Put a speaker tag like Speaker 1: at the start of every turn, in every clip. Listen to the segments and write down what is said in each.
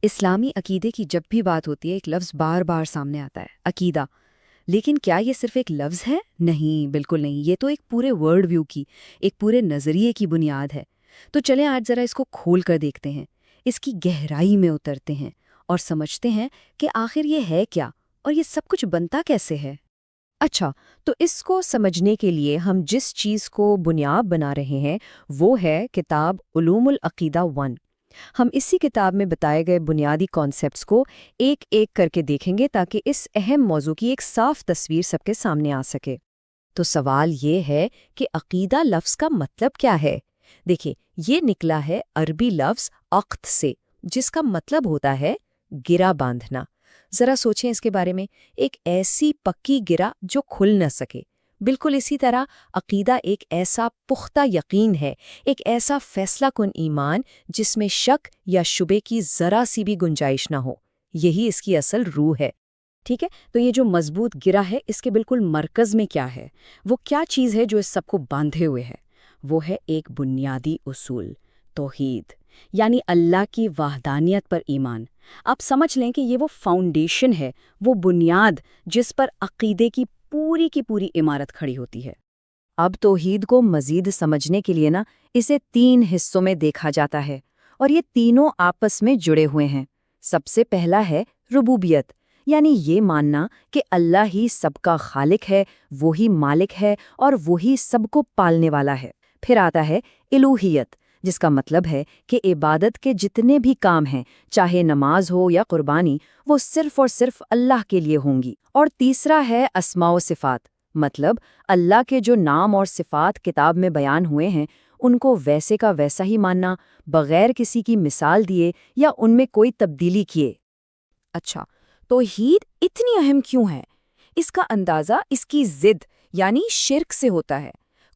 Speaker 1: اسلامی عقیدے کی جب بھی بات ہوتی ہے ایک لفظ بار بار سامنے آتا ہے، عقیدہ۔ لیکن کیا یہ صرف ایک لفظ ہے؟ نہیں، بالکل نہیں، یہ تو ایک پورے ورلڈ ویو کی، ایک پورے نظریے کی بنیاد ہے۔ تو چلیں آج ذرا اس کو کھول کر دیکھتے ہیں، اس کی گہرائی میں اترتے ہیں اور سمجھتے ہیں کہ آخر یہ ہے کیا اور یہ سب کچھ بنتا کیسے ہے۔
Speaker 2: اچھا، تو اس کو سمجھنے کے لیے ہم جس چیز کو بنیاد بنا رہے ہیں وہ ہے کتاب علوم العقیدہ 1۔ ہم اسی کتاب میں بتائے گئے بنیادی کانسیپٹس کو ایک ایک کر کے دیکھیں گے تاکہ اس اہم موضوع کی ایک صاف تصویر سب کے سامنے آ سکے۔ تو سوال یہ ہے کہ عقیدہ لفظ کا مطلب کیا ہے؟ دیکھیں، یہ نکلا ہے عربی لفظ عقد سے، جس کا مطلب ہوتا ہے گرہ باندھنا۔ ذرا سوچیں اس کے بارے میں، ایک ایسی پکی گرہ جو کھل نہ سکے۔ بالکل اسی طرح عقیدہ ایک ایسا پختہ یقین ہے، ایک ایسا فیصلہ کن ایمان جس میں شک یا شبے کی ذرا سی بھی گنجائش نہ ہو۔ یہی اس کی اصل روح ہے۔
Speaker 1: ٹھیک ہے، تو یہ جو مضبوط گرہ ہے اس کے بالکل مرکز میں کیا ہے؟ وہ کیا چیز ہے جو اس سب کو باندھے ہوئے ہے؟ وہ ہے ایک بنیادی اصول، توحید، یعنی اللہ کی وحدانیت پر ایمان۔ آپ سمجھ لیں کہ یہ وہ فاؤنڈیشن ہے، وہ بنیاد جس پر عقیدے کی پوری عمارت کھڑی ہوتی ہے۔
Speaker 2: اب توحید کو مزید سمجھنے کے لیے اسے 3 حصوں میں دیکھا جاتا ہے، اور یہ تینوں آپس میں جڑے ہوئے ہیں۔ سب سے پہلا ہے ربوبیت، یعنی یہ ماننا کہ اللہ ہی سب کا خالق ہے، وہی مالک ہے اور وہی سب کو پالنے والا ہے۔ پھر آتا ہے الوہیت، جس کا مطلب ہے کہ عبادت کے جتنے بھی کام ہیں، چاہے نماز ہو یا قربانی، وہ صرف اور صرف اللہ کے لیے ہوں گی۔ اور تیسرا ہے اسماء و صفات، مطلب اللہ کے جو نام اور صفات کتاب میں بیان ہوئے ہیں ان کو ویسے کا ویسا ہی ماننا، بغیر کسی کی مثال دیے یا ان میں کوئی تبدیلی کیے۔
Speaker 1: اچھا، توحید اتنی اہم کیوں ہے؟ اس کا اندازہ اس کی ضد یعنی شرک سے ہوتا ہے۔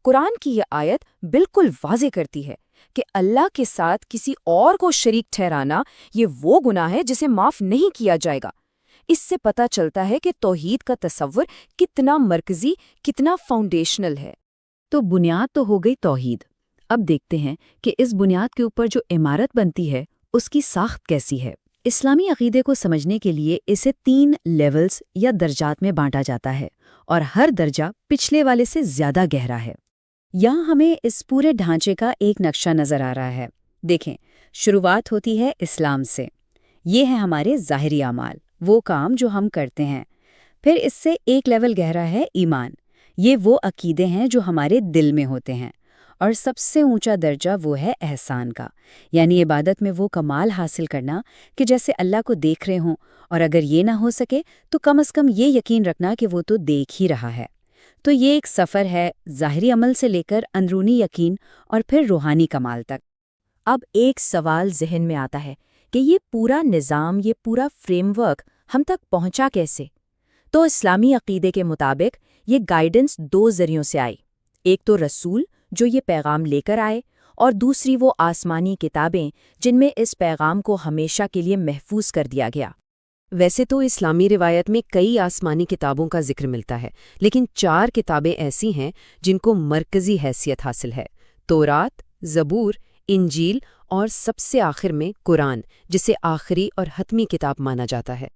Speaker 1: قرآن کی یہ آیت بالکل واضح کرتی ہے کہ اللہ کے ساتھ کسی اور کو شریک ٹھہرانا یہ وہ گناہ ہے جسے معاف نہیں کیا جائے گا۔ اس سے پتہ چلتا ہے کہ توحید کا تصور کتنا مرکزی، کتنا فاؤنڈیشنل ہے۔
Speaker 2: تو بنیاد تو ہو گئی توحید۔ اب دیکھتے ہیں کہ اس بنیاد کے اوپر جو عمارت بنتی ہے اس کی ساخت کیسی ہے۔ اسلامی عقیدے کو سمجھنے کے لیے اسے 3 لیولز یا درجات میں بانٹا جاتا ہے، اور ہر درجہ پچھلے والے سے زیادہ گہرا ہے۔ یہاں ہمیں اس پورے ڈھانچے کا ایک نقشہ نظر آ رہا ہے۔ دیکھیں، شروعات ہوتی ہے اسلام سے۔ یہ ہے ہمارے ظاہری اعمال، وہ کام جو ہم کرتے ہیں۔ پھر اس سے ایک لیول گہرا ہے ایمان، یہ وہ عقیدے ہیں جو ہمارے دل میں ہوتے ہیں۔ اور سب سے اونچا درجہ وہ ہے احسان کا، یعنی عبادت میں وہ کمال حاصل کرنا کہ جیسے اللہ کو دیکھ رہے ہوں، اور اگر یہ نہ ہو سکے تو کم از کم یہ یقین رکھنا کہ وہ تو دیکھ ہی رہا ہے۔ تو یہ ایک سفر ہے ظاہری عمل سے لے کر اندرونی یقین اور پھر روحانی کمال تک۔ اب ایک سوال ذہن میں آتا ہے کہ یہ پورا نظام، یہ پورا فریم ورک ہم تک پہنچا کیسے؟ تو اسلامی عقیدے کے مطابق یہ گائیڈنس 2 ذریعوں سے آئی۔ ایک تو رسول جو یہ پیغام لے کر آئے، اور دوسری وہ آسمانی کتابیں جن میں اس پیغام کو ہمیشہ کے لیے محفوظ کر دیا گیا۔
Speaker 3: ویسے تو اسلامی روایت میں کئی آسمانی کتابوں کا ذکر ملتا ہے، لیکن 4 کتابیں ایسی ہیں جن کو مرکزی حیثیت حاصل ہے: تورات، زبور، انجیل اور سب سے آخر میں قرآن، جسے آخری اور حتمی کتاب مانا جاتا ہے۔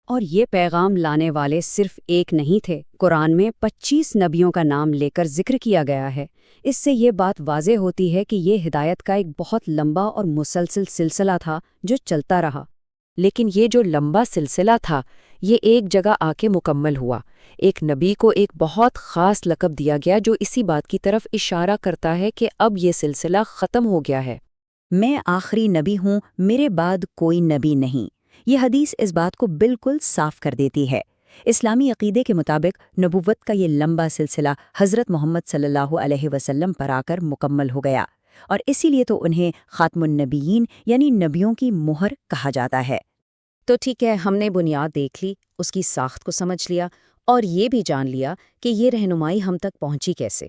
Speaker 1: اور یہ پیغام لانے والے صرف ایک نہیں تھے، قرآن میں 25 نبیوں کا نام لے کر ذکر کیا گیا ہے۔ اس سے یہ بات واضح ہوتی ہے کہ یہ ہدایت کا ایک بہت لمبا اور مسلسل سلسلہ تھا جو چلتا رہا۔
Speaker 3: لیکن یہ جو لمبا سلسلہ تھا، یہ ایک جگہ آ کے مکمل ہوا۔ ایک نبی کو ایک بہت خاص لقب دیا گیا جو اسی بات کی طرف اشارہ کرتا ہے کہ اب یہ سلسلہ ختم ہو گیا ہے۔
Speaker 2: میں آخری نبی ہوں، میرے بعد کوئی نبی نہیں۔ یہ حدیث اس بات کو بالکل صاف کر دیتی ہے۔ اسلامی عقیدے کے مطابق نبوت کا یہ لمبا سلسلہ حضرت محمد صلی اللہ علیہ وسلم پر آ کر مکمل ہو گیا، اور اسی لیے تو انہیں خاتم النبیین یعنی نبیوں کی مہر کہا جاتا ہے۔
Speaker 1: تو ٹھیک ہے، ہم نے بنیاد دیکھ لی، اس کی ساخت کو سمجھ لیا، اور یہ بھی جان لیا کہ یہ رہنمائی ہم تک پہنچی کیسے۔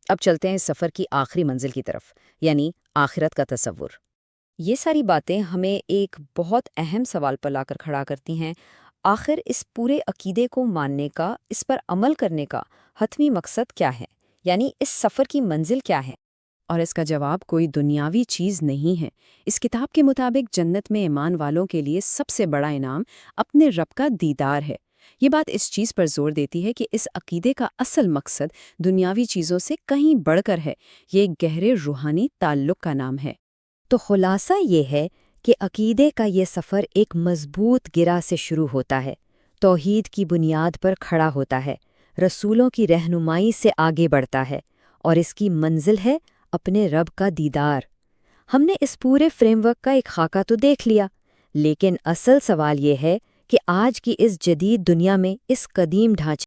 Speaker 1: اب چلتے ہیں سفر کی آخری منزل کی طرف، یعنی آخرت کا تصور۔ یہ ساری باتیں ہمیں ایک بہت اہم سوال پر لا کر کھڑا کرتی ہیں، آخر اس پورے عقیدے کو ماننے کا، اس پر عمل کرنے کا حتمی مقصد کیا ہے؟ یعنی اس سفر کی منزل کیا ہے؟
Speaker 2: اور اس کا جواب کوئی دنیاوی چیز نہیں ہے۔ اس کتاب کے مطابق جنت میں ایمان والوں کے لیے سب سے بڑا انعام اپنے رب کا دیدار ہے۔ یہ بات اس چیز پر زور دیتی ہے کہ اس عقیدے کا اصل مقصد دنیاوی چیزوں سے کہیں بڑھ کر ہے، یہ ایک گہرے روحانی تعلق کا نام ہے۔
Speaker 1: تو خلاصہ یہ ہے کہ عقیدے کا یہ سفر ایک مضبوط گرہ سے شروع ہوتا ہے، توحید کی بنیاد پر کھڑا ہوتا ہے، رسولوں کی رہنمائی سے آگے بڑھتا ہے، اور اس کی منزل ہے اپنے رب کا دیدار۔ ہم نے اس پورے فریم ورک کا ایک خاکہ تو دیکھ لیا، لیکن اصل سوال یہ ہے کہ آج کی اس جدید دنیا میں اس قدیم ڈھانچے